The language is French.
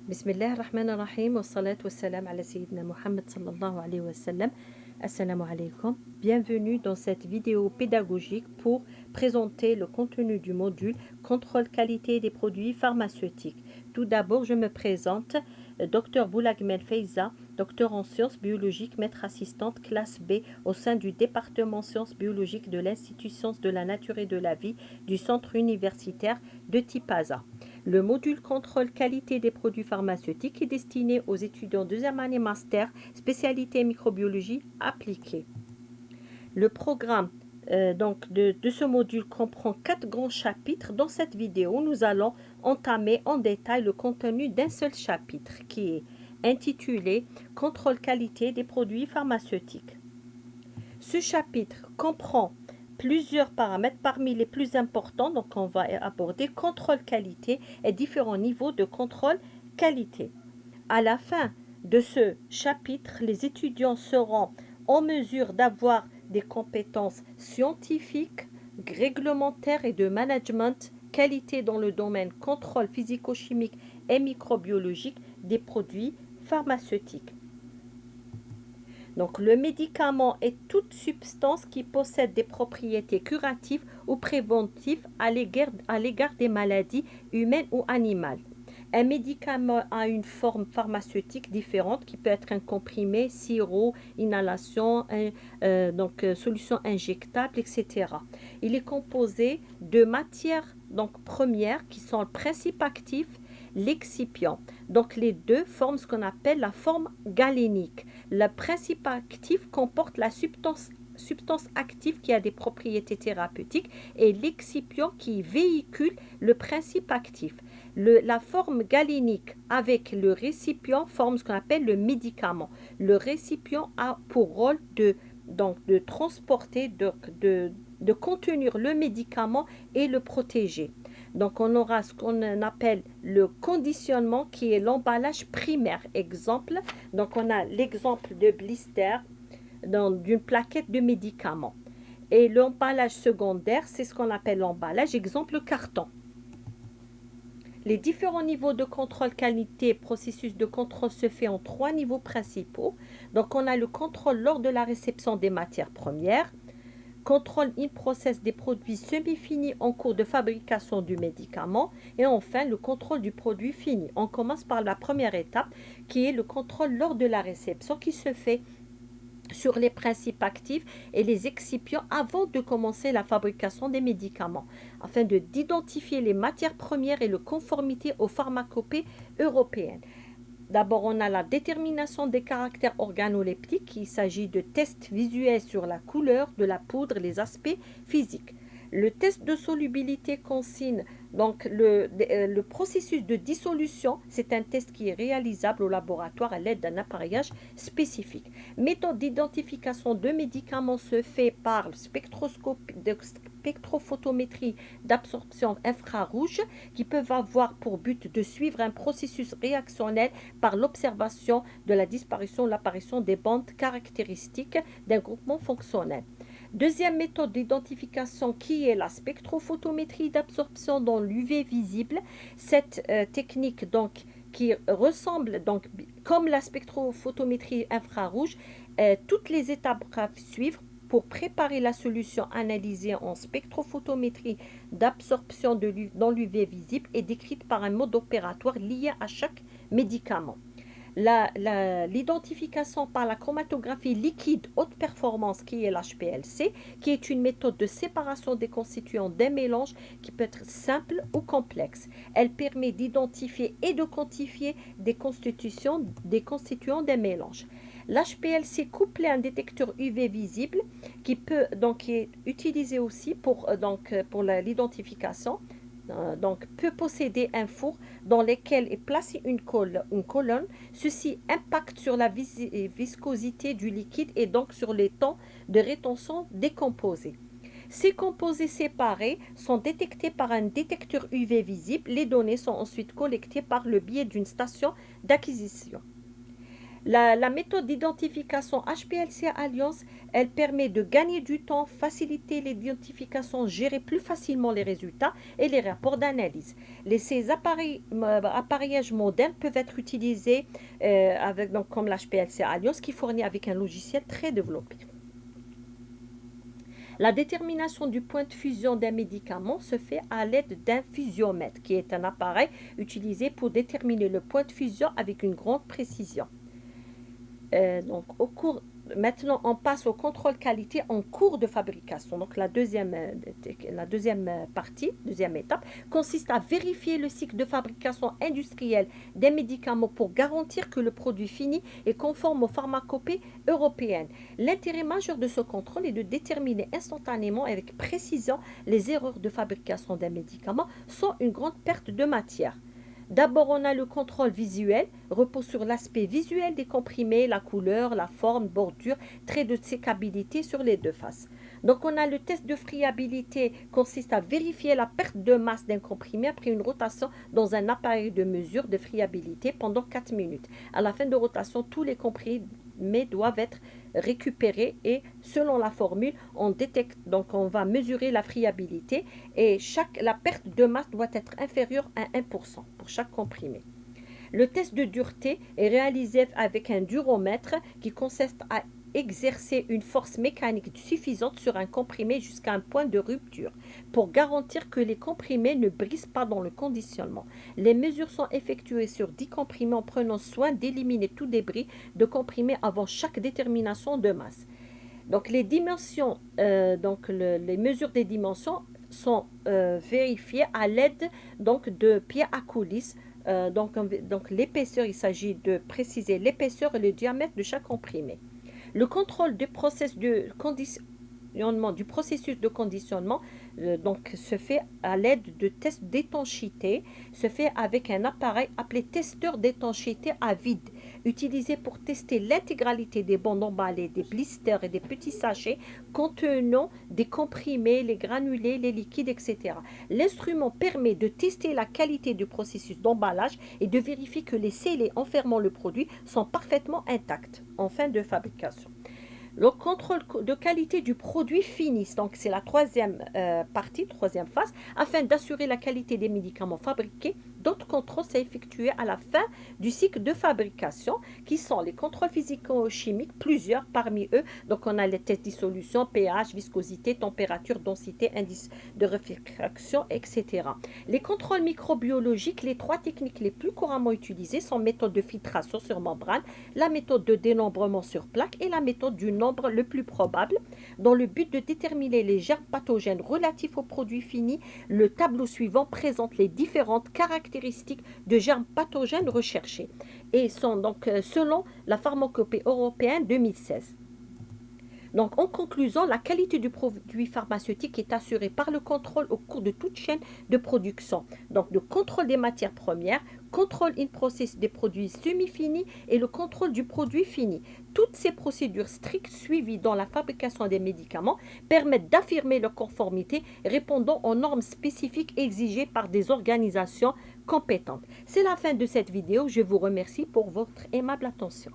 بسم الله الرحمن الرحيم والصلاة والسلام على سيدنا Muhammad sallallahu alayhi wa sallam. Assalamu alaikum. Bienvenue dans cette vidéo pédagogique pour présenter le contenu du module Contrôle qualité des produits pharmaceutiques. Tout d'abord, je me présente, Dr Boulagmel Feiza, docteur en sciences biologiques, maître assistante classe B au sein du département sciences biologiques de l'Institut Sciences de la Nature et de la Vie du centre universitaire de Tipaza. Le module contrôle qualité des produits pharmaceutiques est destiné aux étudiants deuxième année master, spécialité microbiologie appliquée. Le programme de ce module comprend 4 grands chapitres. Dans cette vidéo, nous allons entamer en détail le contenu d'un seul chapitre qui est intitulé « Contrôle qualité des produits pharmaceutiques ». Ce chapitre comprend plusieurs paramètres parmi les plus importants, donc on va aborder contrôle qualité et différents niveaux de contrôle qualité. À la fin de ce chapitre, les étudiants seront en mesure d'avoir des compétences scientifiques, réglementaires et de management qualité dans le domaine contrôle physico-chimique et microbiologique des produits pharmaceutiques. Donc, le médicament est toute substance qui possède des propriétés curatives ou préventives à l'égard des maladies humaines ou animales. Un médicament a une forme pharmaceutique différente qui peut être un comprimé, sirop, inhalation, solution injectable, etc. Il est composé de matières premières qui sont le principe actif, l'excipient. Donc les deux forment ce qu'on appelle la forme galénique. Le principe actif comporte la substance active qui a des propriétés thérapeutiques et l'excipient qui véhicule le principe actif. La forme galénique avec le récipient forme ce qu'on appelle le médicament. Le récipient a pour rôle de transporter, de contenir le médicament et le protéger. Donc, on aura ce qu'on appelle le conditionnement qui est l'emballage primaire. Exemple, donc on a l'exemple de blister d'une plaquette de médicaments. Et l'emballage secondaire, c'est ce qu'on appelle l'emballage, exemple carton. Les différents niveaux de contrôle qualité, processus de contrôle se fait en 3 niveaux principaux. Donc, on a le contrôle lors de la réception des matières premières, contrôle in-process des produits semi-finis en cours de fabrication du médicament et enfin le contrôle du produit fini. On commence par la première étape qui est le contrôle lors de la réception qui se fait sur les principes actifs et les excipients avant de commencer la fabrication des médicaments, afin d'identifier les matières premières et leur conformité aux pharmacopées européennes. D'abord, on a la détermination des caractères organoleptiques. Il s'agit de tests visuels sur la couleur de la poudre, les aspects physiques. Le test de solubilité consigne donc le processus de dissolution. C'est un test qui est réalisable au laboratoire à l'aide d'un appareillage spécifique. Méthode d'identification de médicaments se fait par spectrophotométrie d'absorption infrarouge qui peuvent avoir pour but de suivre un processus réactionnel par l'observation de la disparition ou l'apparition des bandes caractéristiques d'un groupement fonctionnel. Deuxième méthode d'identification qui est la spectrophotométrie d'absorption dans l'UV visible. Cette technique qui ressemble comme la spectrophotométrie infrarouge, toutes les étapes à suivre pour préparer la solution analysée en spectrophotométrie d'absorption dans l'UV visible est décrite par un mode opératoire lié à chaque médicament. L'identification par la chromatographie liquide haute performance qui est l'HPLC, qui est une méthode de séparation des constituants d'un mélange qui peut être simple ou complexe. Elle permet d'identifier et de quantifier des constituants d'un mélange. L'HPLC couplé à un détecteur UV visible qui est utilisé aussi pour l'identification. Peut posséder un four dans lequel est placée une colonne. Ceci impacte sur la viscosité du liquide et donc sur les temps de rétention des composés. Ces composés séparés sont détectés par un détecteur UV visible. Les données sont ensuite collectées par le biais d'une station d'acquisition. La méthode d'identification HPLC Alliance, elle permet de gagner du temps, faciliter l'identification, gérer plus facilement les résultats et les rapports d'analyse. Ces appareillages modernes peuvent être utilisés comme l'HPLC Alliance qui fournit avec un logiciel très développé. La détermination du point de fusion d'un médicament se fait à l'aide d'un fusiomètre, qui est un appareil utilisé pour déterminer le point de fusion avec une grande précision. Donc, maintenant, on passe au contrôle qualité en cours de fabrication. Donc, la deuxième partie, deuxième étape, consiste à vérifier le cycle de fabrication industrielle des médicaments pour garantir que le produit fini est conforme aux pharmacopées européennes. L'intérêt majeur de ce contrôle est de déterminer instantanément et avec précision les erreurs de fabrication d'un médicament sans une grande perte de matière. D'abord, on a le contrôle visuel, repose sur l'aspect visuel des comprimés, la couleur, la forme, bordure, trait de sécabilité sur les deux faces. Donc, on a le test de friabilité, consiste à vérifier la perte de masse d'un comprimé après une rotation dans un appareil de mesure de friabilité pendant 4 minutes. À la fin de rotation, tous les comprimés doivent être récupérés et selon la formule, on va mesurer la friabilité et la perte de masse doit être inférieure à 1% pour chaque comprimé. Le test de dureté est réalisé avec un duromètre qui consiste à exercer une force mécanique suffisante sur un comprimé jusqu'à un point de rupture pour garantir que les comprimés ne brisent pas dans le conditionnement. Les mesures sont effectuées sur 10 comprimés en prenant soin d'éliminer tout débris de comprimés avant chaque détermination de masse. Donc les dimensions, les mesures des dimensions sont vérifiées à l'aide de pieds à coulisses. Donc l'épaisseur, il s'agit de préciser l'épaisseur et le diamètre de chaque comprimé. Le contrôle du processus de conditionnement se fait à l'aide de tests d'étanchéité, se fait avec un appareil appelé testeur d'étanchéité à vide, utilisé pour tester l'intégralité des bandes emballées, des blisters et des petits sachets contenant des comprimés, les granulés, les liquides, etc. L'instrument permet de tester la qualité du processus d'emballage et de vérifier que les scellés enfermant le produit sont parfaitement intacts en fin de fabrication. Le contrôle de qualité du produit fini, donc c'est la troisième phase, afin d'assurer la qualité des médicaments fabriqués. D'autres contrôles sont effectués à la fin du cycle de fabrication, qui sont les contrôles physico-chimiques, plusieurs parmi eux. Donc on a les tests de dissolution, pH, viscosité, température, densité, indice de réfraction, etc. Les contrôles microbiologiques, les trois techniques les plus couramment utilisées sont méthode de filtration sur membrane, la méthode de dénombrement sur plaque et la méthode du nombre le plus probable, dans le but de déterminer les germes pathogènes relatifs aux produits finis. Le tableau suivant présente les différentes caractéristiques de germes pathogènes recherchés et sont donc selon la pharmacopée européenne 2016. Donc, en conclusion, la qualité du produit pharmaceutique est assurée par le contrôle au cours de toute chaîne de production. Donc, le contrôle des matières premières, contrôle in process des produits semi-finis et le contrôle du produit fini. Toutes ces procédures strictes suivies dans la fabrication des médicaments permettent d'affirmer leur conformité répondant aux normes spécifiques exigées par des organisations compétentes. C'est la fin de cette vidéo. Je vous remercie pour votre aimable attention.